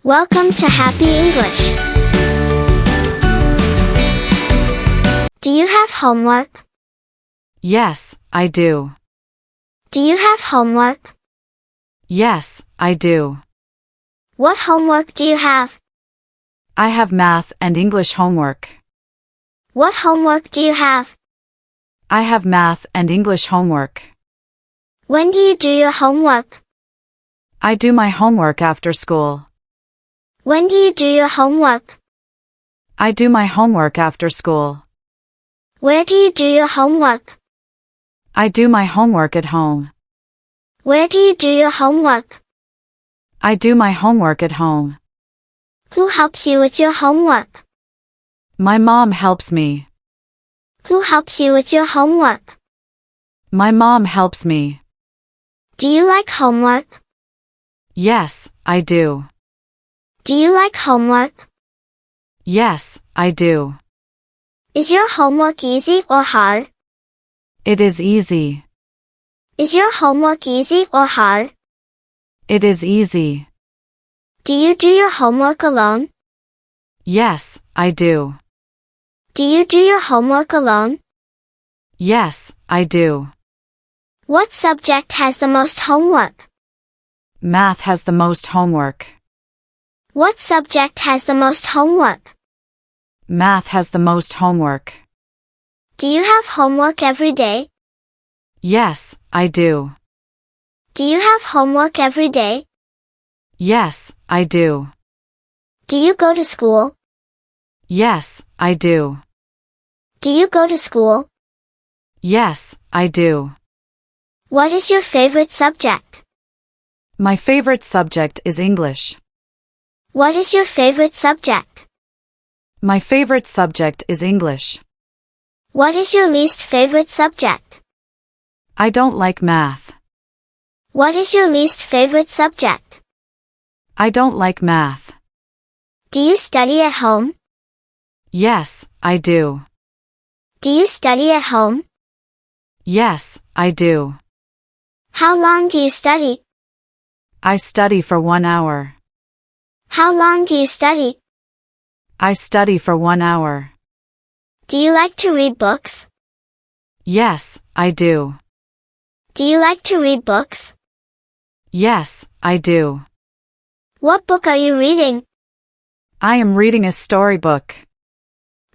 Welcome to Happy English. Do you have homework? Yes, I do. Do you have homework? Yes, I do. What homework do you have? I have math and English homework. What homework do you have? I have math and English homework. When do you do your homework? I do my homework after school. When do you do your homework? I do my homework after school. Where do you do your homework? I do my homework at home. Where do you do your homework? I do my homework at home. Who helps you with your homework? My mom helps me. Who helps you with your homework? My mom helps me. Do you like homework? Yes, I do. Do you like homework? Yes, I do. Is your homework easy or hard? It is easy. Is your homework easy or hard? It is easy. Do you do your homework alone? Yes, I do. Do you do your homework alone? Yes, I do. What subject has the most homework? Math has the most homework. What subject has the most homework? Math has the most homework. Do you have homework every day? Yes, I do. Do you have homework every day? Yes, I do. Do you go to school? Yes, I do. Do you go to school? Yes, I do. What is your favorite subject? My favorite subject is English. What is your favorite subject? My favorite subject is English. What is your least favorite subject? I don't like math. What is your least favorite subject? I don't like math. Do you study at home? Yes, I do. Do you study at home? Yes, I do. How long do you study? I study for 1 hour. How long do you study? I study for 1 hour. Do you like to read books? Yes, I do. Do you like to read books? Yes, I do. What book are you reading? I am reading a storybook.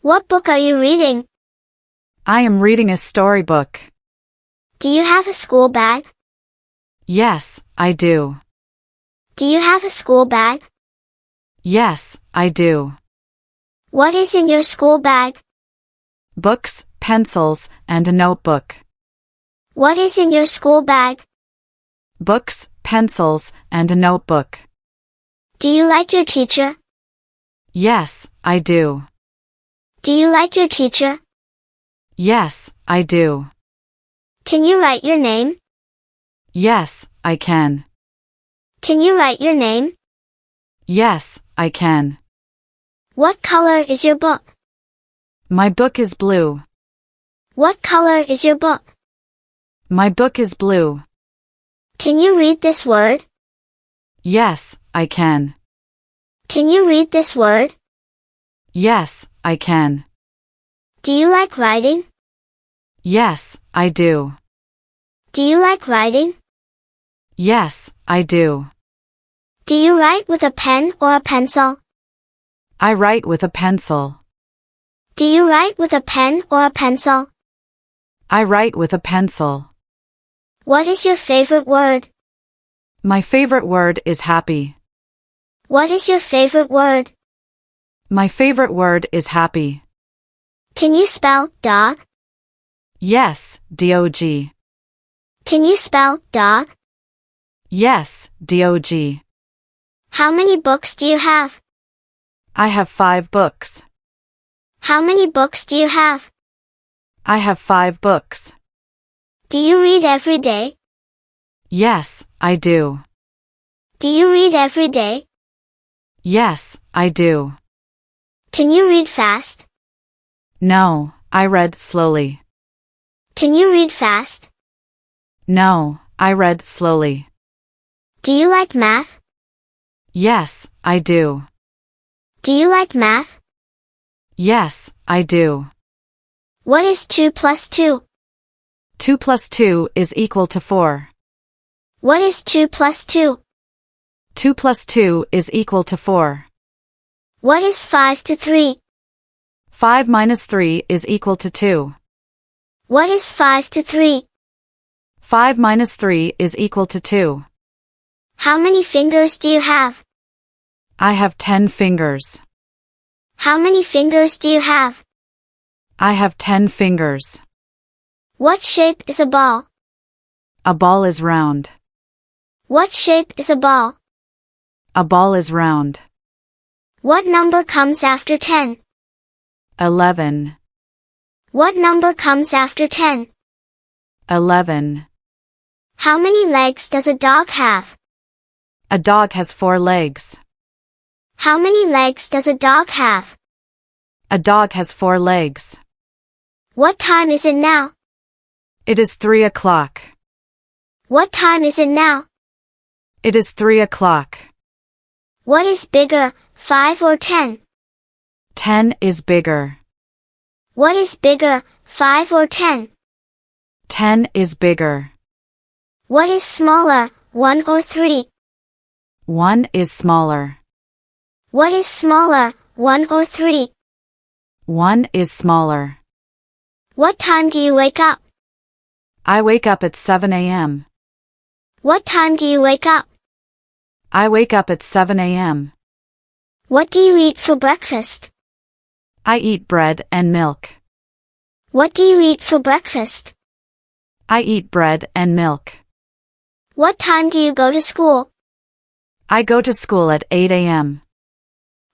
What book are you reading? I am reading a storybook. Do you have a school bag? Yes, I do. Do you have a school bag? Yes, I do. What is in your school bag? Books, pencils, and a notebook. What is in your school bag? Books, pencils, and a notebook. Do you like your teacher? Yes, I do. Do you like your teacher? Yes, I do. Can you write your name? Yes, I can. Can you write your name? Yes, I can. What color is your book? My book is blue. What color is your book? My book is blue. Can you read this word? Yes, I can. Can you read this word? Yes, I can. Do you like writing? Yes, I do. Do you like writing? Yes, I do. Do you write with a pen or a pencil? I write with a pencil. Do you write with a pen or a pencil? I write with a pencil. What is your favorite word? My favorite word is happy. What is your favorite word? My favorite word is happy. Can you spell dog? Yes, dog. Can you spell dog? Yes, dog. How many books do you have? I have 5 books. How many books do you have? I have 5 books. Do you read every day? Yes, I do. Do you read every day? Yes, I do. Can you read fast? No, I read slowly. Can you read fast? No, I read slowly. Do you like math? Yes, I do. Do you like math? Yes, I do. What is 2 plus 2? 2 plus 2 is equal to 4. What is 2 plus 2? 2 plus 2 is equal to 4. What is 5 to 3? 5 minus 3 is equal to 2. What is 5 to 3? 5 minus 3 is equal to 2. How many fingers do you have? I have 10 fingers. How many fingers do you have? I have 10 fingers. What shape is a ball? A ball is round. What shape is a ball? A ball is round. What number comes after 10? 11. What number comes after 10? 11. How many legs does a dog have? A dog has 4 legs. How many legs does a dog have? A dog has 4 legs. What time is it now? It is 3 o'clock. What time is it now? It is 3 o'clock. What is bigger, 5 or 10? 10 is bigger. What is bigger, 5 or 10? 10 is bigger. What is smaller, 1 or 3? 1 is smaller. What is smaller, 1 or 3? 1 is smaller. What time do you wake up? I wake up at 7 a.m. What time do you wake up? I wake up at 7 a.m. What do you eat for breakfast? I eat bread and milk. What do you eat for breakfast? I eat bread and milk. What time do you go to school? I go to school at 8 a.m.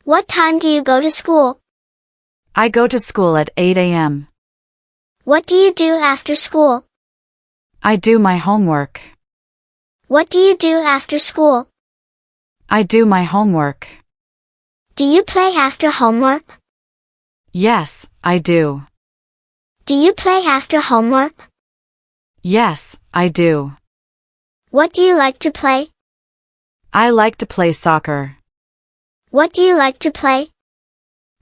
What time do you go to school? I go to school at 8 a.m. What do you do after school? I do my homework. What do you do after school? I do my homework. Do you play after homework? Yes, I do. Do you play after homework? Yes, I do. What do you like to play? I like to play soccer. What do you like to play?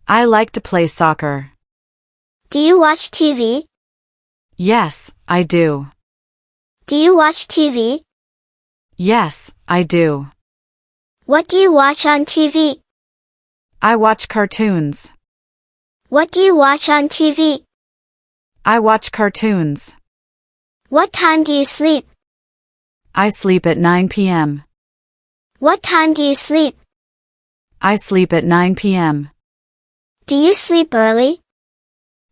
I like to play soccer. Do you watch TV? Yes, I do. Do you watch TV? Yes, I do. What do you watch on TV? I watch cartoons. What do you watch on TV? I watch cartoons. What time do you sleep? I sleep at 9 p.m. What time do you sleep? I sleep at 9 p.m. Do you sleep early?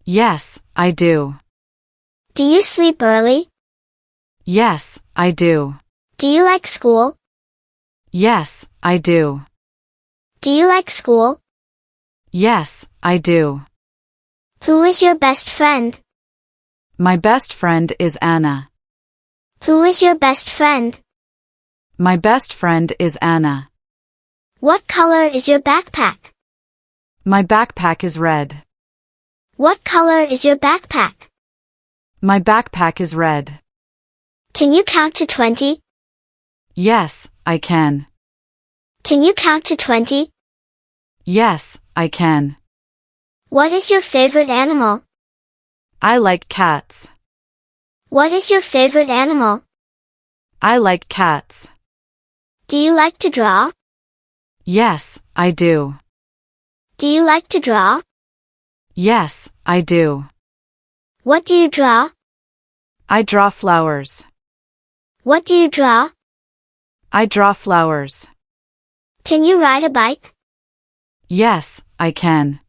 Yes, I do. Do you sleep early? Yes, I do. Do you like school? Yes, I do. Do you like school? Yes, I do. Who is your best friend? My best friend is Anna. Who is your best friend? My best friend is Anna. What color is your backpack? My backpack is red. What color is your backpack? My backpack is red. Can you count to 20? Yes, I can. Can you count to 20? Yes, I can. What is your favorite animal? I like cats. What is your favorite animal? I like cats. Do you like to draw? Yes, I do. Do you like to draw? Yes, I do. What do you draw? I draw flowers. What do you draw? I draw flowers. Can you ride a bike? Yes, I can.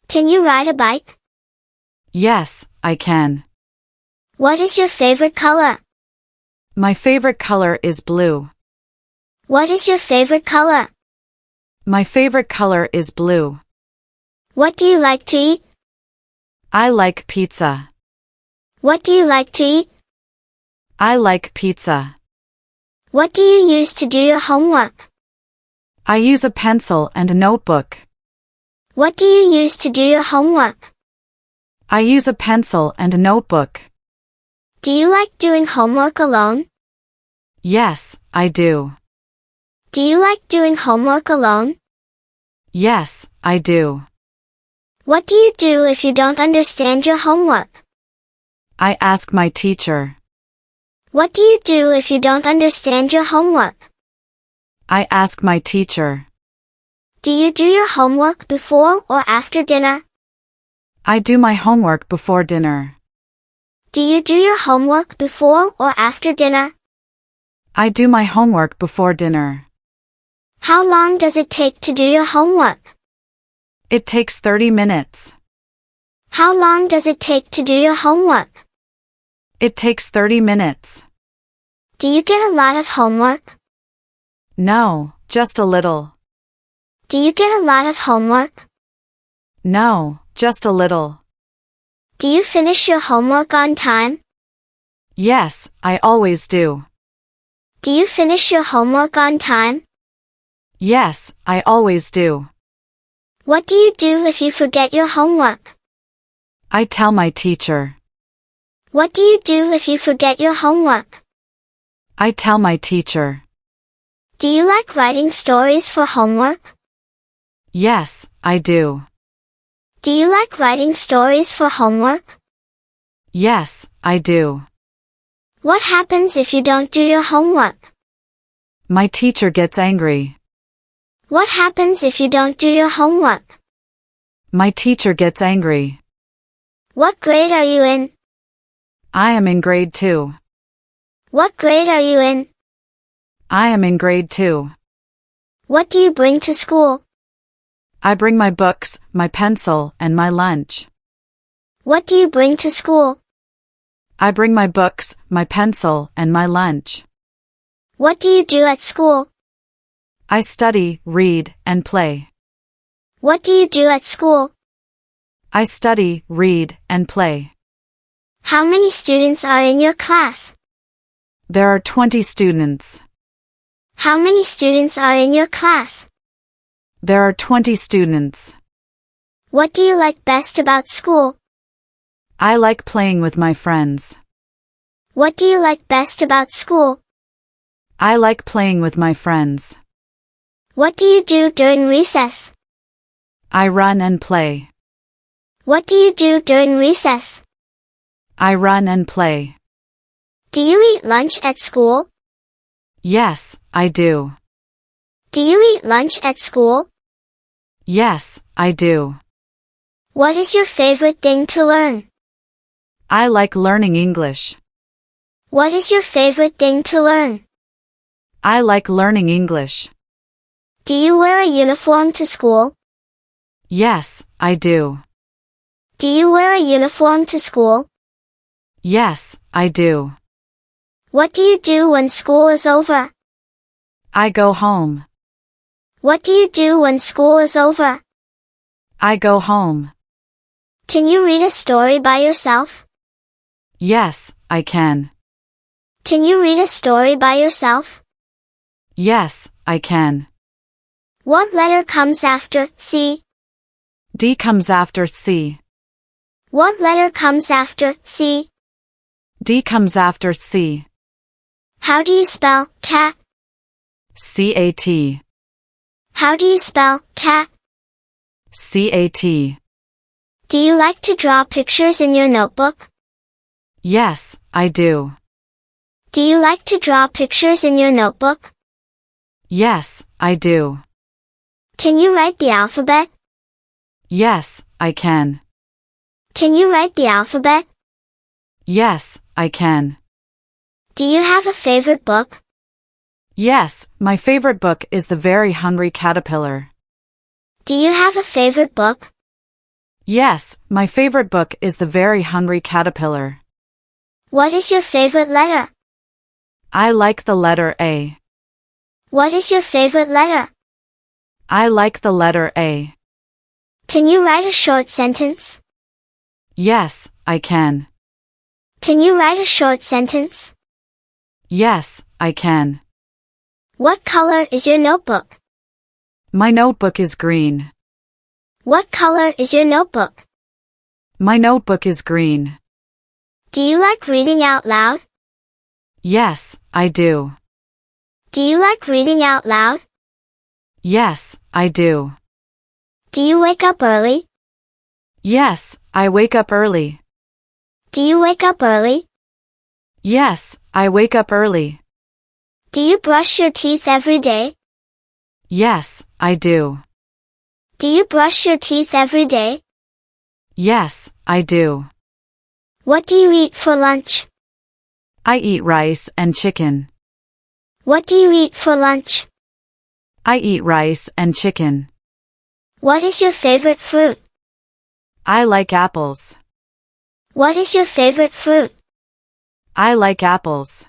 Can you ride a bike? Yes, I can. What is your favorite color? My favorite color is blue. What is your favorite color? My favorite color is blue. What do you like to eat? I like pizza. What do you like to eat? I like pizza. What do you use to do your homework? I use a pencil and a notebook. What do you use to do your homework? I use a pencil and a notebook. Do you like doing homework alone? Yes, I do. Do you like doing homework alone? Yes, I do. What do you do if you don't understand your homework? I ask my teacher. What do you do if you don't understand your homework? I ask my teacher. Do you do your homework before or after dinner? I do my homework before dinner. Do you do your homework before or after dinner? I do my homework before dinner. How long does it take to do your homework? It takes 30 minutes. How long does it take to do your homework? It takes 30 minutes. Do you get a lot of homework? No, just a little. Do you get a lot of homework? No, just a little. Do you finish your homework on time? Yes, I always do. Do you finish your homework on time? Yes, I always do. What do you do if you forget your homework? I tell my teacher. What do you do if you forget your homework? I tell my teacher. Do you like writing stories for homework? Yes, I do. Do you like writing stories for homework? Yes, I do. What happens if you don't do your homework? My teacher gets angry. What happens if you don't do your homework? My teacher gets angry. What grade are you in? I am in grade 2. What grade are you in? I am in grade 2. What do you bring to school? I bring my books, my pencil, and my lunch. What do you bring to school? I bring my books, my pencil, and my lunch. What do you do at school? I study, read, and play. What do you do at school? I study, read, and play. How many students are in your class? There are 20 students. How many students are in your class? There are 20 students. What do you like best about school? I like playing with my friends. What do you like best about school? I like playing with my friends. What do you do during recess? I run and play. What do you do during recess? I run and play. Do you eat lunch at school? Yes, I do. Do you eat lunch at school? Yes, I do. What is your favorite thing to learn? I like learning English. What is your favorite thing to learn? I like learning English. Do you wear a uniform to school? Yes, I do. Do you wear a uniform to school? Yes, I do. What do you do when school is over? I go home. What do you do when school is over? I go home. Can you read a story by yourself? Yes, I can. Can you read a story by yourself? Yes, I can. What letter comes after C? D comes after C. What letter comes after C? D comes after C. How do you spell cat? C-A-T. How do you spell cat? C-A-T. Do you like to draw pictures in your notebook? Yes, I do. Do you like to draw pictures in your notebook? Yes, I do. Can you write the alphabet? Yes, I can. Can you write the alphabet? Yes, I can. Do you have a favorite book? Yes, my favorite book is The Very Hungry Caterpillar. Do you have a favorite book? Yes, my favorite book is The Very Hungry Caterpillar. What is your favorite letter? I like the letter A. What is your favorite letter? I like the letter A. Can you write a short sentence? Yes, I can. Can you write a short sentence? Yes, I can. What color is your notebook? My notebook is green. What color is your notebook? My notebook is green. Do you like reading out loud? Yes, I do. Do you like reading out loud? Yes, I do. Do you wake up early? Yes, I wake up early. Do you wake up early? Yes, I wake up early. Do you brush your teeth every day? Yes, I do. Do you brush your teeth every day? Yes, I do. What do you eat for lunch? I eat rice and chicken. What do you eat for lunch? I eat rice and chicken. What is your favorite fruit? I like apples. What is your favorite fruit? I like apples.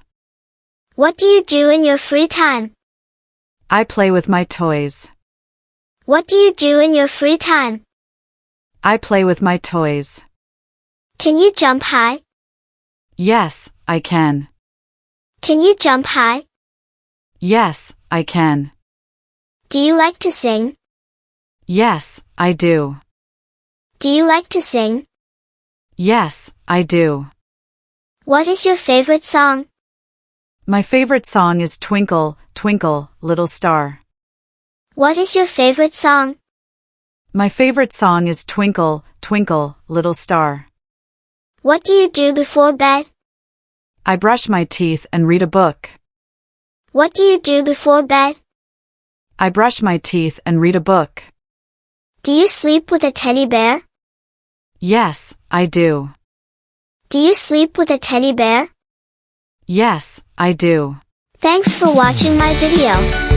What do you do in your free time? I play with my toys. What do you do in your free time? I play with my toys. Can you jump high? Yes, I can. Can you jump high? Yes, I can. Do you like to sing? Yes, I do. Do you like to sing? Yes, I do. What is your favorite song? My favorite song is Twinkle, Twinkle, Little Star. What is your favorite song? My favorite song is Twinkle, Twinkle, Little Star. What do you do before bed? I brush my teeth and read a book. What do you do before bed? I brush my teeth and read a book. Do you sleep with a teddy bear? Yes, I do. Do you sleep with a teddy bear? Yes, I do. Thanks for watching my video.